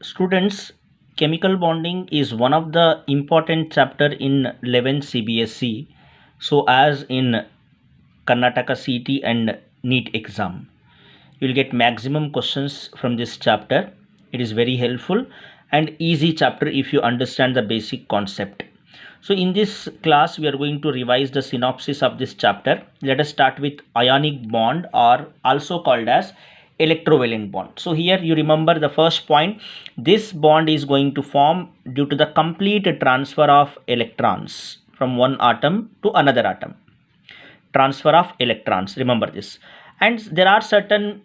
Students, chemical bonding is one of the important chapter in 11 CBSE. So as in Karnataka CT and NEET exam, you will get maximum questions from this chapter. It is very helpful and easy chapter if you understand the basic concept. So in this class, we are going to revise the synopsis of this chapter. Let us start with ionic bond, or also called as electrovalent bond. So here you remember the first point. This bond is going to form due to the complete transfer of electrons from one atom to another atom. Transfer of electrons, remember this. And there are certain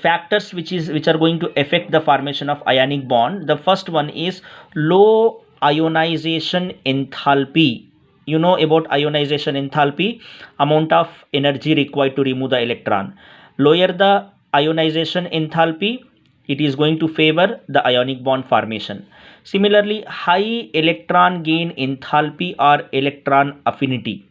factors which are going to affect the formation of ionic bond. The first one is low ionization enthalpy. You know about ionization enthalpy, amount of energy required to remove the electron. Lower the ionization enthalpy, it is going to favor the ionic bond formation. Similarly, high electron gain enthalpy or electron affinity.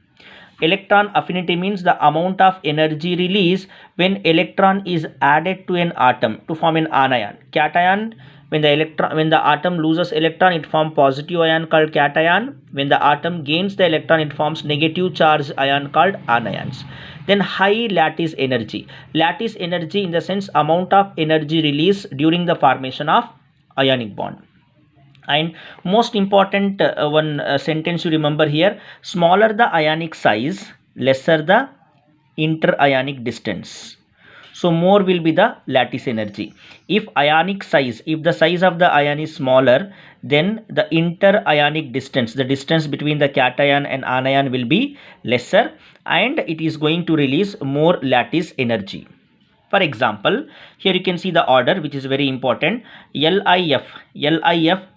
Electron affinity means the amount of energy released when electron is added to an atom to form an anion. Cation, when the atom loses electron, it forms positive ion called cation. When the atom gains the electron, it forms negative charge ion called anions. Then high lattice energy. Lattice energy in the sense amount of energy released during the formation of ionic bond. And most important one sentence you remember here: smaller the ionic size, lesser the interionic distance. So more will be the lattice energy. If the size of the ion is smaller, then the interionic distance, the distance between the cation and anion, will be lesser, and it is going to release more lattice energy. For example, here you can see the order, which is very important. LiF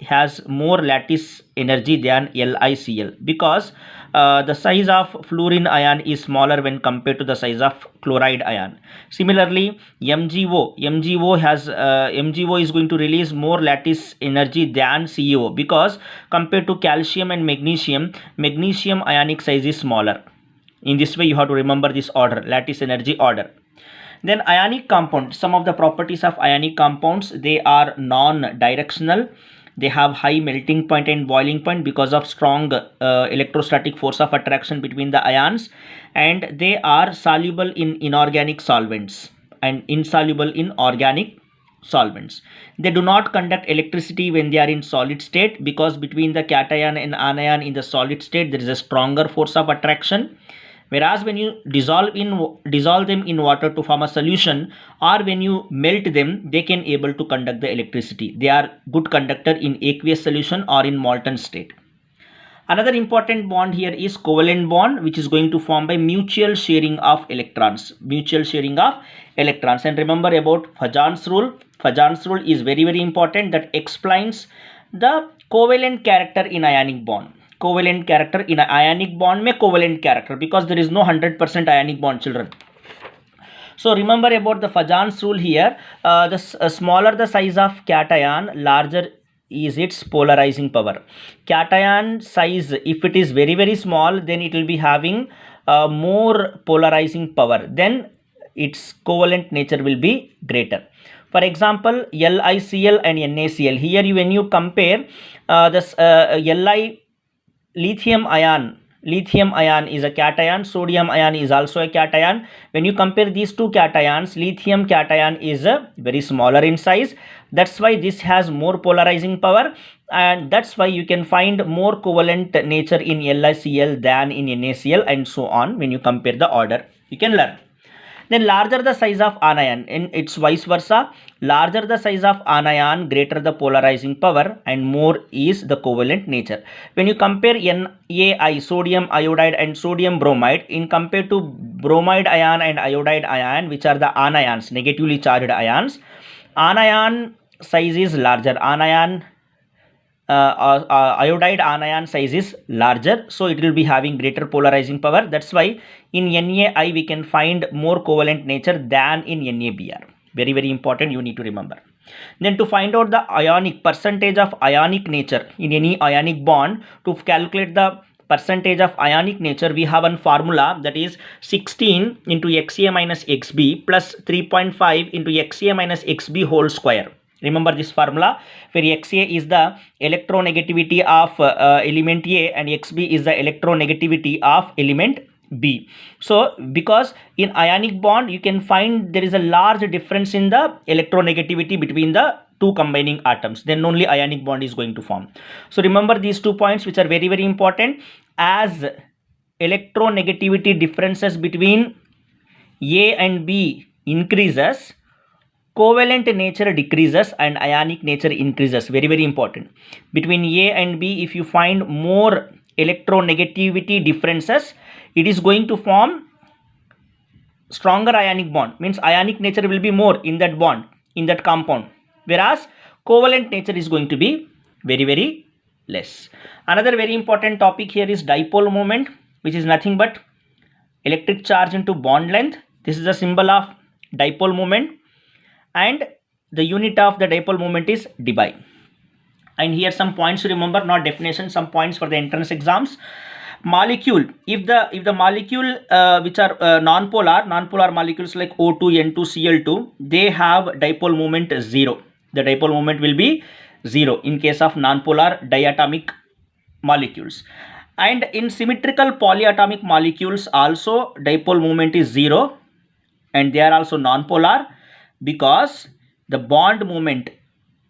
has more lattice energy than LiCl because the size of fluorine ion is smaller when compared to the size of chloride ion. Similarly, MgO is going to release more lattice energy than CaO because compared to calcium and magnesium ionic size is smaller. In this way, you have to remember this order, lattice energy order. Then ionic compound, some of the properties of ionic compounds: they are non-directional, they have high melting point and boiling point because of strong electrostatic force of attraction between the ions, and they are soluble in inorganic solvents and insoluble in organic solvents. They do not conduct electricity when they are in solid state because between the cation and anion in the solid state there is a stronger force of attraction. Whereas when you dissolve them in water to form a solution, or when you melt them, they can able to conduct the electricity. They are good conductor in aqueous solution or in molten state. Another important bond here is covalent bond, which is going to form by mutual sharing of electrons. Mutual sharing of electrons. And remember about Fajans rule. Fajans rule is very, very important. That explains the covalent character in ionic bond. Covalent character in ionic bond में covalent character, because there is no 100% ionic bond, children. So remember about the Fajans rule here. The smaller the size of cation, larger is its polarizing power. Cation size, if it is very, very small, then it will be having more polarizing power. Then its covalent nature will be greater. For example, LiCl and NaCl. Here when you compare this lithium ion is a cation, sodium ion is also a cation. When you compare these two cations, lithium cation is very smaller in size. That's why this has more polarizing power, and that's why you can find more covalent nature in LiCl than in NaCl, and so on. When you compare the order, you can learn. Then larger the size of anion, and it's vice versa. Larger the size of anion, greater the polarizing power, and more is the covalent nature. When you compare NaI, sodium iodide, and sodium bromide, in compared to bromide ion and iodide ion, which are the anions, negatively charged ions, anion size is larger. Iodide anion size is larger, so it will be having greater polarizing power. That's why in NaI we can find more covalent nature than in NaBr. Very, very important, you need to remember. Then to find out the percentage of ionic nature in any ionic bond, to calculate the percentage of ionic nature, we have one formula, that is 16 into Xa minus Xb plus 3.5 into Xa minus Xb whole square. Remember this formula, where Xa is the electronegativity of element A and Xb is the electronegativity of element B. So because in ionic bond you can find there is a large difference in the electronegativity between the two combining atoms, then only ionic bond is going to form. So remember these 2 points which are very very important. As electronegativity differences between A and B increases, covalent nature decreases and ionic nature increases. Very very important. Between A and B, if you find more electronegativity differences, it is going to form stronger ionic bond, means ionic nature will be more in that bond, in that compound, whereas covalent nature is going to be very very less. Another very important topic here is dipole moment, which is nothing but electric charge into bond length. This is a symbol of dipole moment, and the unit of the dipole moment is debye. And here some points to remember, not definition, some points for the entrance exams. Molecule, if the molecule which are non-polar molecules like O2, N2, Cl2, they have dipole moment 0. The dipole moment will be 0 in case of non-polar diatomic molecules. And in symmetrical polyatomic molecules also dipole moment is 0, and they are also non-polar, because the bond moment,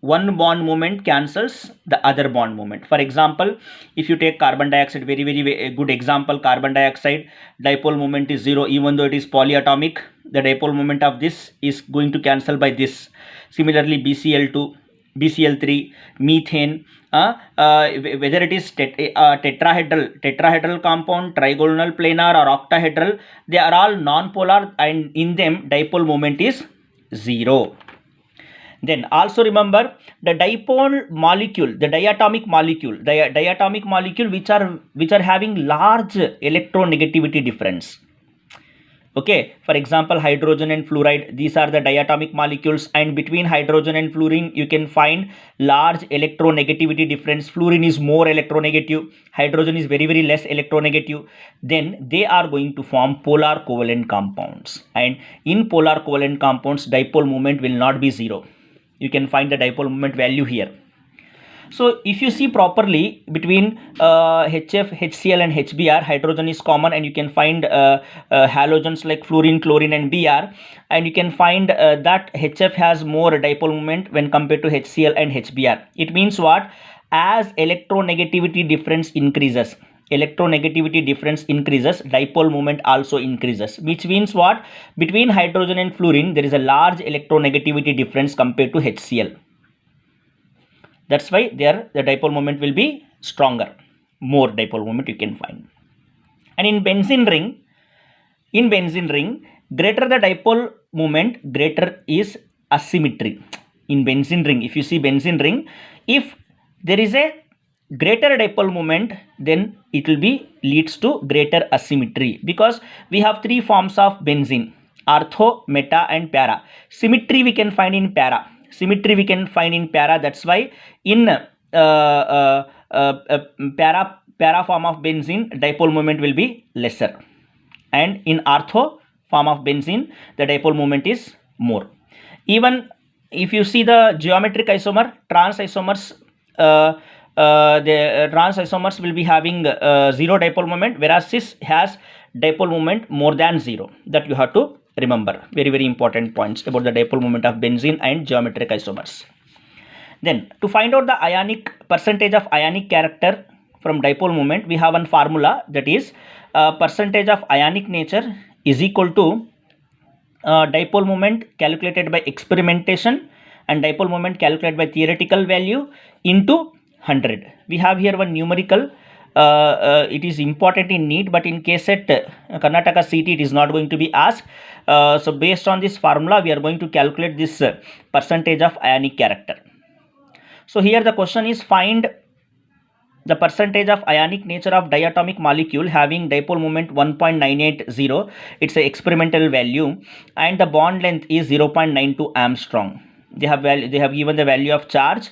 one bond moment cancels the other bond moment. For example, if you take carbon dioxide, very very good example, carbon dioxide, dipole moment is 0, even though it is polyatomic, the dipole moment of this is going to cancel by this. Similarly BCl2, BCl3, methane, whether it is tetrahedral compound, trigonal, planar or octahedral, they are all non-polar, and in them dipole moment is 0. Then also remember the dipole molecule, the diatomic molecule, which are having large electronegativity difference. Okay, for example, hydrogen and fluoride, these are the diatomic molecules, and between hydrogen and fluorine you can find large electronegativity difference. Fluorine is more electronegative, hydrogen is very very less electronegative. Then they are going to form polar covalent compounds, and in polar covalent compounds dipole moment will not be 0. You can find the dipole moment value here. So if you see properly, between HF, HCl and HBr, hydrogen is common, and you can find halogens like fluorine, chlorine and Br, and you can find that HF has more dipole moment when compared to HCl and HBr. It means what? As electronegativity difference increases, dipole moment also increases, which means what? Between hydrogen and fluorine there is a large electronegativity difference compared to HCl. That's why there the dipole moment will be stronger, more dipole moment you can find. And in benzene ring, greater the dipole moment, greater is asymmetry. In benzene ring, if you see benzene ring, if there is a greater dipole moment, then it will be leads to greater asymmetry, because we have 3 forms of benzene: ortho, meta and para. Symmetry we can find in para. That's why in para form of benzene dipole moment will be lesser, and in ortho form of benzene the dipole moment is more. Even if you see the geometric isomer, trans isomers, the trans isomers will be having 0 dipole moment, whereas cis has dipole moment more than 0. That you have to remember. Very very important points about the dipole moment of benzene and geometric isomers. Then to find out the ionic percentage of ionic character from dipole moment, we have one formula, that is percentage of ionic nature is equal to dipole moment calculated by experimentation and dipole moment calculated by theoretical value into 100. We have here one numerical. It is important in NEET, but in KCET Karnataka CT it is not going to be asked. So based on this formula we are going to calculate this percentage of ionic character. So here the question is, find the percentage of ionic nature of diatomic molecule having dipole moment 1.980. It's an experimental value, and the bond length is 0.92 Armstrong. They have given the value of charge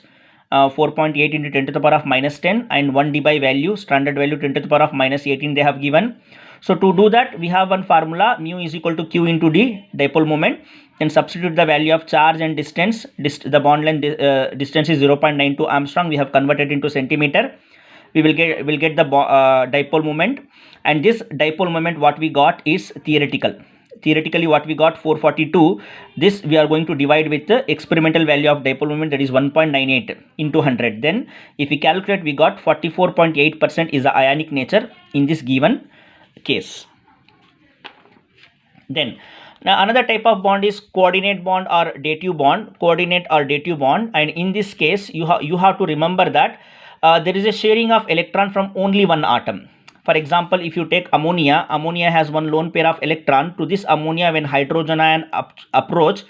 4.8 into 10 to the power of minus 10, and 1 dBi value, standard value 10 to the power of minus 18 they have given. So to do that, we have one formula, mu is equal to q into d, dipole moment. Then substitute the value of charge and distance. The bond length distance is 0.92 Armstrong. We have converted into centimeter. We will get the dipole moment, and this dipole moment what we got is theoretically what we got 442. This we are going to divide with the experimental value of dipole moment, that is 1.98 into 100. Then if we calculate, we got 44.8% is the ionic nature in this given case. Then now another type of bond is coordinate bond or dative bond. And in this case you have to remember that there is a sharing of electron from only one atom. For example, if you take ammonia has one lone pair of electron. To this ammonia, when hydrogen ion approach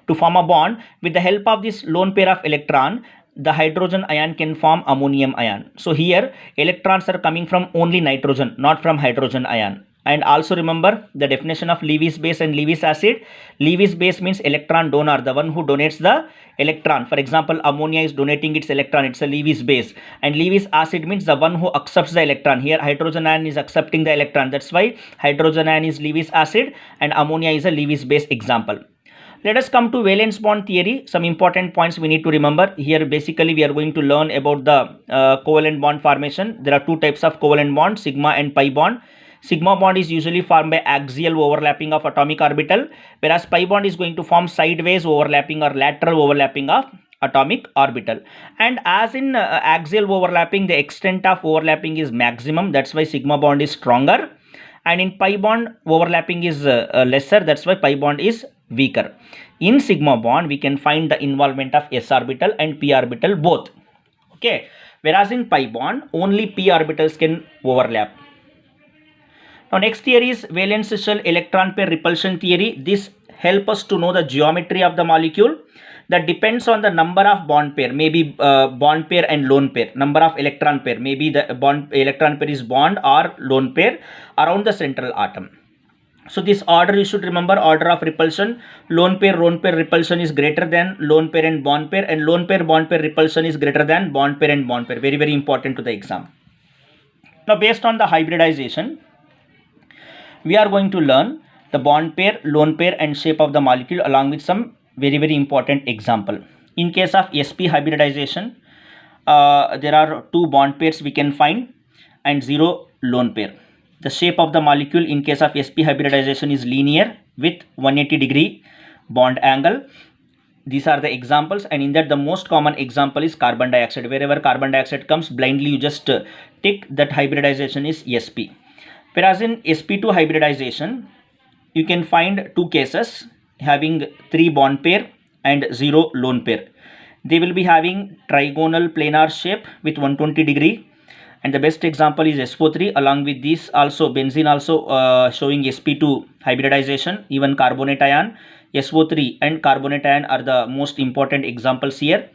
to form a bond, with the help of this lone pair of electron, the hydrogen ion can form ammonium ion. So here electrons are coming from only nitrogen, not from hydrogen ion. And also remember the definition of Lewis base and Lewis acid. Lewis base means electron donor, the one who donates the electron. For example, ammonia is donating its electron, it's a Lewis base. And Lewis acid means the one who accepts the electron. Here hydrogen ion is accepting the electron, that's why hydrogen ion is Lewis acid and ammonia is a Lewis base example. Let us come to valence bond theory. Some important points we need to remember. Here basically we are going to learn about the covalent bond formation. There are two types of covalent bond, sigma and pi bond. Sigma bond is usually formed by axial overlapping of atomic orbital, whereas pi bond is going to form sideways overlapping or lateral overlapping of atomic orbital. And as in axial overlapping, the extent of overlapping is maximum, that's why sigma bond is stronger. And in pi bond, overlapping is lesser, that's why pi bond is weaker. In sigma bond, we can find the involvement of s orbital and p orbital both. Okay, whereas in pi bond, only p orbitals can overlap. Now next theory is valence shell electron pair repulsion theory. This helps us to know the geometry of the molecule. That depends on the number of bond pair, maybe bond pair and lone pair, number of electron pair, maybe the electron pair is bond or lone pair around the central atom. So this order you should remember, order of repulsion: lone pair repulsion is greater than lone pair and bond pair, and lone pair bond pair repulsion is greater than bond pair and bond pair. Very, very important to the exam. Now based on the hybridization, we are going to learn the bond pair, lone pair and shape of the molecule along with some very, very important example. In case of sp hybridization, there are two bond pairs we can find and 0 lone pair. The shape of the molecule in case of sp hybridization is linear with 180-degree bond angle. These are the examples, and in that the most common example is carbon dioxide. Wherever carbon dioxide comes, blindly you just tick that hybridization is sp. Whereas in sp2 hybridization, you can find two cases having 3 bond pair and 0 lone pair. They will be having trigonal planar shape with 120-degree, and the best example is SO3. Along with this also benzene also showing sp2 hybridization. Even carbonate ion, SO3 and carbonate ion are the most important examples here.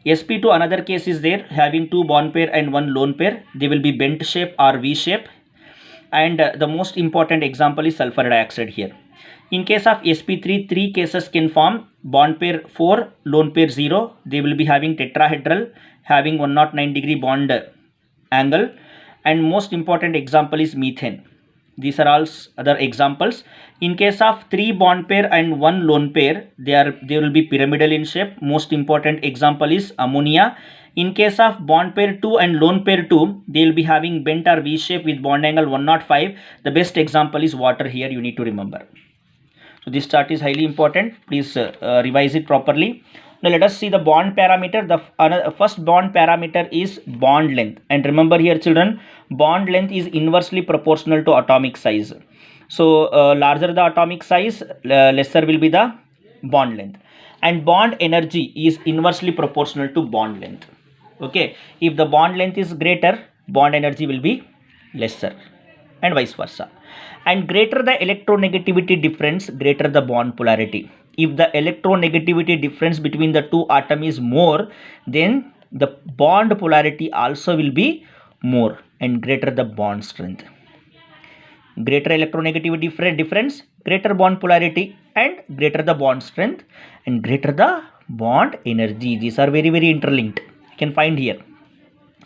sp2 another case is there having 2 bond pair and 1 lone pair. They will be bent shape or V shape. And the most important example is sulfur dioxide here. In case of sp3, 3 cases can form: bond pair 4, lone pair 0. They will be having tetrahedral, having 109-degree bond angle. And most important example is methane. These are all other examples. In case of 3 bond pair and 1 lone pair, they will be pyramidal in shape. Most important example is ammonia. In case of bond pair 2 and lone pair 2, they will be having bent or V shape with bond angle 105. The best example is water here, you need to remember. So this chart is highly important. Please revise it properly. Now let us see the bond parameter. The first bond parameter is bond length. And remember here children, bond length is inversely proportional to atomic size. So larger the atomic size, lesser will be the bond length. And bond energy is inversely proportional to bond length. Okay, if the bond length is greater, bond energy will be lesser, and vice versa. And greater the electronegativity difference, greater the bond polarity. If the electronegativity difference between the two atoms is more, then the bond polarity also will be more, and greater the bond strength. Greater electronegativity difference, greater bond polarity, and greater the bond strength, and greater the bond energy. These are very, very interlinked. You can find here.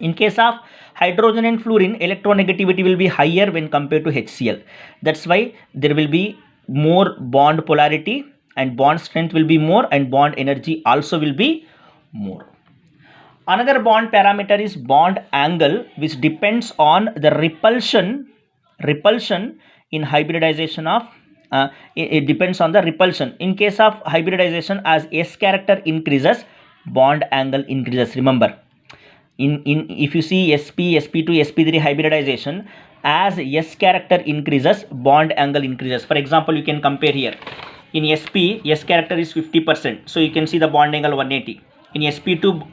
In case of hydrogen and fluorine, electronegativity will be higher when compared to HCl. That's why there will be more bond polarity and bond strength will be more and bond energy also will be more. Another bond parameter is bond angle, which depends on the repulsion in hybridization of it depends on the repulsion. In case of hybridization, as S character increases, bond angle increases. Remember, in if you see sp, sp2, sp3 hybridization, as S character increases, bond angle increases. For example, you can compare here. In sp, S character is 50%, so you can see the bond angle 180. In sp2,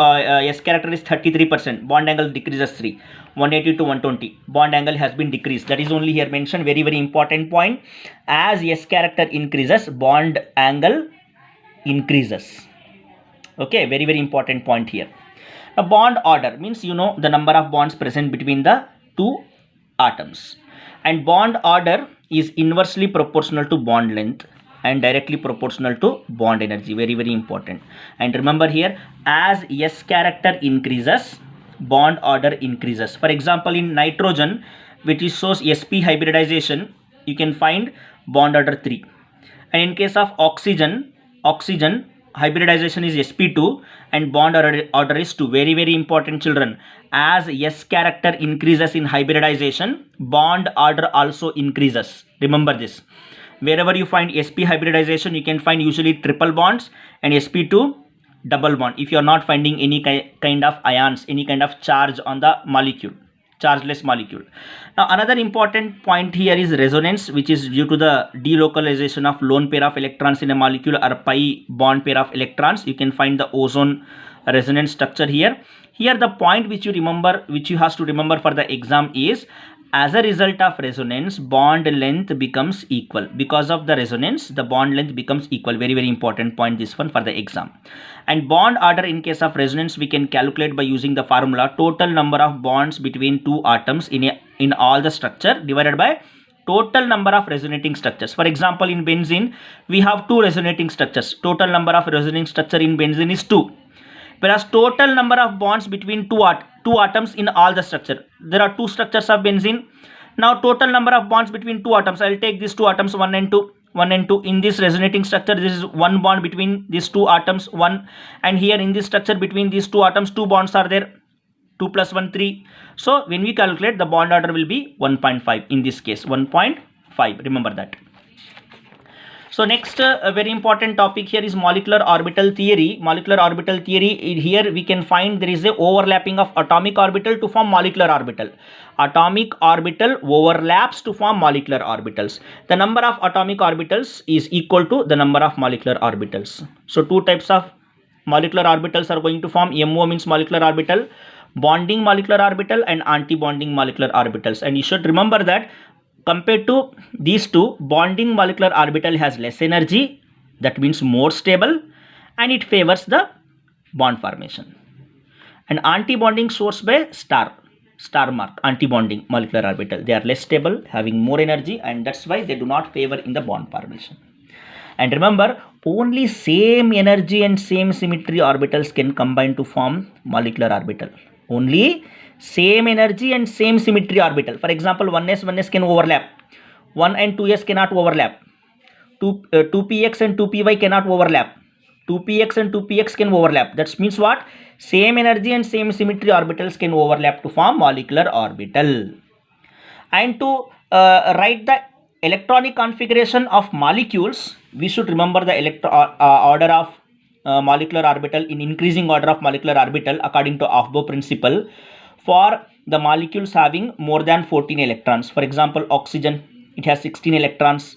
S character is 33%, bond angle decreases 3. 180 to 120, bond angle has been decreased. That is only here mentioned, very very important point. As S character increases, bond angle increases. Okay, very very important point here. A bond order means you know the number of bonds present between the two atoms, and bond order is inversely proportional to bond length and directly proportional to bond energy. Very very important. And remember here, as S character increases, bond order increases. For example, in nitrogen, which is shows sp hybridization, you can find bond order 3. And in case of oxygen hybridization is sp2 and bond order is 2. Very very important, children. As S character increases in hybridization, bond order also increases. Remember this. Wherever you find sp hybridization, you can find usually triple bonds, and sp2 double bond if you are not finding any kind of ions, any kind of charge on the molecule, chargeless molecule. Now another important point here is resonance, which is due to the delocalization of lone pair of electrons in a molecule or pi bond pair of electrons. You can find the ozone resonance structure here. Here the point which you have to remember for the exam is, as a result of resonance, bond length becomes equal. Because of the resonance, the bond length becomes equal. Very very important point, this one for the exam. And bond order in case of resonance, we can calculate by using the formula total number of bonds between two atoms in all the structure divided by total number of resonating structures. For example, in benzene, we have 2 resonating structures. Total number of resonating structure in benzene is 2. Whereas total number of bonds between two atoms in all the structure, there are 2 structures of benzene. Now total number of bonds between 2 atoms, I will take these 2 atoms 1 and 2. In this resonating structure, this is 1 bond between these 2 atoms, 1, and here in this structure between these 2 atoms 2 bonds are there, 2 plus 1 3. So when we calculate, the bond order will be 1.5 in this case, 1.5. remember that. So next a very important topic here is molecular orbital theory. Molecular orbital theory, here we can find there is a overlapping of atomic orbital to form molecular orbital. Atomic orbital overlaps to form molecular orbitals. The number of atomic orbitals is equal to the number of molecular orbitals. So 2 types of molecular orbitals are going to form. MO means molecular orbital, bonding molecular orbital, and anti-bonding molecular orbitals. And you should remember that compared to these 2, bonding molecular orbital has less energy, that means more stable, and it favors the bond formation. And anti-bonding source by star mark, anti-bonding molecular orbital, they are less stable, having more energy, and that's why they do not favor in the bond formation. And remember, only same energy and same symmetry orbitals can combine to form molecular orbital. Only same energy and same symmetry orbital. For example, 1s can overlap, 1 and 2s cannot overlap, 2px and 2py cannot overlap, 2px and 2px can overlap. That means what? Same energy and same symmetry orbitals can overlap to form molecular orbital. And to write the electronic configuration of molecules, we should remember the order of molecular orbital in increasing order of molecular orbital according to Aufbau principle for the molecules having more than 14 electrons. For example, oxygen, it has 16 electrons.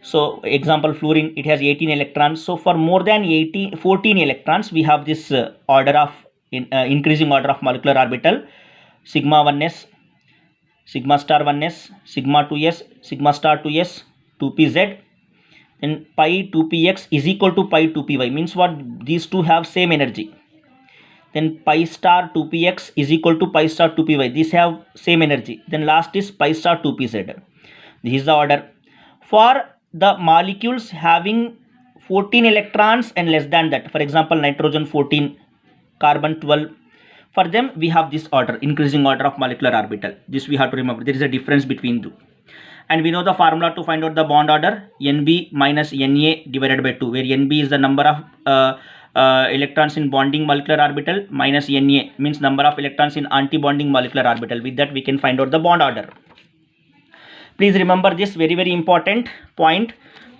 So example, fluorine, it has 18 electrons. So for more than 14 electrons, we have this order of increasing order of molecular orbital: sigma 1s, sigma star 1s, sigma 2s, sigma star 2s, 2pz, and pi 2px is equal to pi 2py. Means what? These 2 have same energy. Then pi star 2px is equal to pi star 2py. These have same energy. Then last is pi star 2pz. This is the order. For the molecules having 14 electrons and less than that, for example, nitrogen 14, carbon 12, For them, we have this order, increasing order of molecular orbital. This we have to remember. There is a difference between two. And we know the formula to find out the bond order, Nb minus Na divided by 2, where Nb is the number of electrons in bonding molecular orbital, minus Na means number of electrons in anti-bonding molecular orbital. With that, we can find out the bond order. Please remember this very important point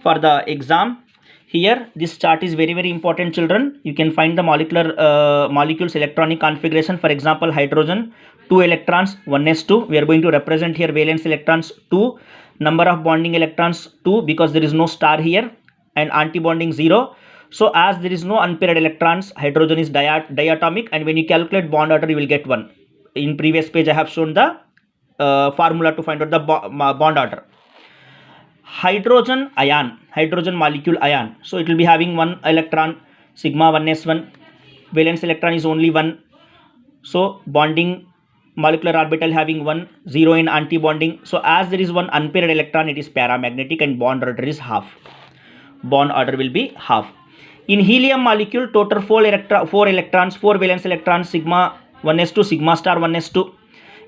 for the exam. Here, this chart is very important, children. You can find the molecules electronic configuration. For example, hydrogen, 2 electrons, 1s2. We are going to represent here valence electrons 2, number of bonding electrons 2, because there is no star here, and anti-bonding 0. So as there is no unpaired electrons, hydrogen is diatomic, and when you calculate bond order, you will get 1. In previous page, I have shown the formula to find out the bond order. Hydrogen molecule ion. So it will be having 1 electron, sigma 1s1. Valence electron is only 1. So bonding molecular orbital having 1, 0 in anti-bonding. So as there is one unpaired electron, it is paramagnetic, and bond order is half. Bond order will be half. In helium molecule, total 4 electrons, 4 valence electrons, sigma 1s2, sigma star 1s2.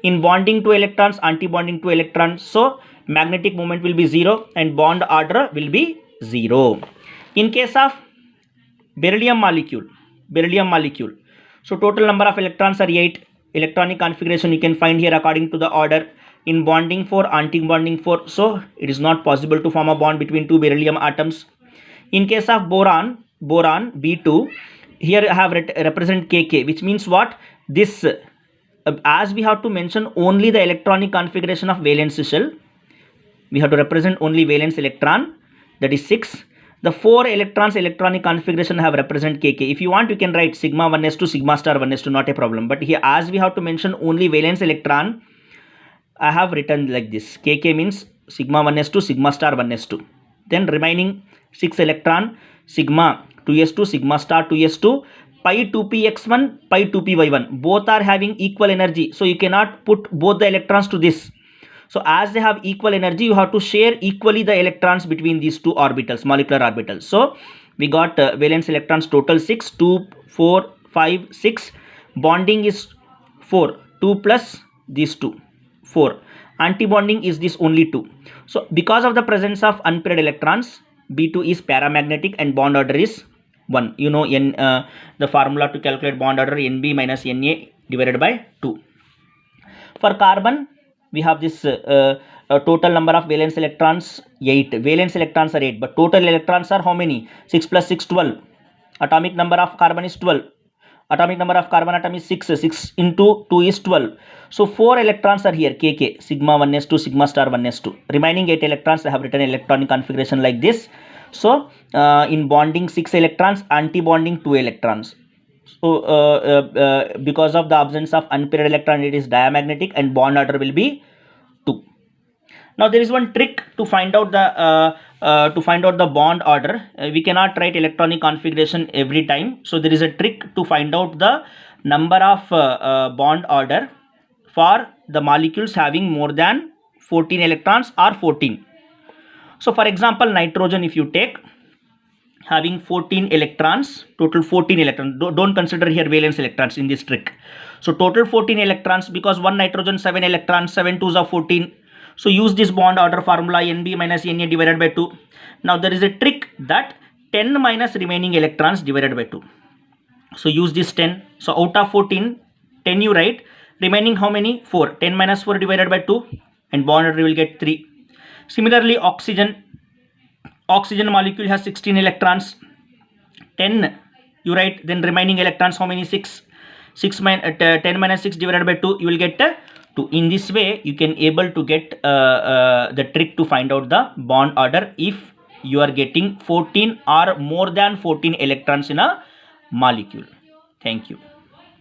In bonding 2 electrons, anti-bonding 2 electrons. So magnetic moment will be 0 and bond order will be 0. In case of beryllium molecule, so total number of electrons are 8. Electronic configuration you can find here according to the order. In bonding 4, anti-bonding 4. So it is not possible to form a bond between 2 beryllium atoms. In case of boron B2, here I have represent Kk, which means what? This, as we have to mention only the electronic configuration of valence shell, we have to represent only valence electron, that is 6. The 4 electrons electronic configuration have represent Kk. If you want, you can write sigma 1s2, sigma star 1s2, not a problem. But here, as we have to mention only valence electron, I have written like this. Kk means sigma 1s2, sigma star 1s2. Then remaining 6 electron, sigma 2s2, sigma star 2s2, pi 2px1, pi 2py1. Both are having equal energy. So you cannot put both the electrons to this. So as they have equal energy, you have to share equally the electrons between these two orbitals, molecular orbitals. So we got valence electrons total 6, 2, 4, 5, 6. Bonding is 4, 2 plus these 2, 4. Anti-bonding is this only 2. So because of the presence of unpaired electrons, B2 is paramagnetic and bond order is 1. You know the formula to calculate bond order, Nb minus Na divided by 2. For carbon, we have this total number of valence electrons 8. Valence electrons are 8, but total electrons are how many? 6 plus 6, 12. Atomic number of carbon is 12. Atomic number of carbon atom is 6. 6 into 2 is 12. So 4 electrons are here, Kk, sigma 1s2, sigma star 1s2. Remaining 8 electrons, I have written electronic configuration like this. So in bonding 6 electrons, anti-bonding 2 electrons. So because of the absence of unpaired electron, it is diamagnetic and bond order will be 2. Now there is one trick to find out the bond order. We cannot write electronic configuration every time. So there is a trick to find out the number of bond order for the molecules having more than 14 electrons or 14. So for example, nitrogen, if you take, having 14 electrons, total 14 electrons. Don't consider here valence electrons in this trick. So total 14 electrons, because one nitrogen 7 electrons, 7 2s are 14. So use this bond order formula, Nb minus Na divided by 2. Now there is a trick that 10 minus remaining electrons divided by 2. So use this 10. So out of 14, 10 you write. Remaining how many? 4. 10 minus 4 divided by 2, and bond order will get 3. Similarly, oxygen molecule has 16 electrons. 10 you write, then remaining electrons how many? 6. 10 minus 6 divided by 2, you will get 2. In this way, you can able to get the trick to find out the bond order if you are getting 14 or more than 14 electrons in a molecule. Thank you.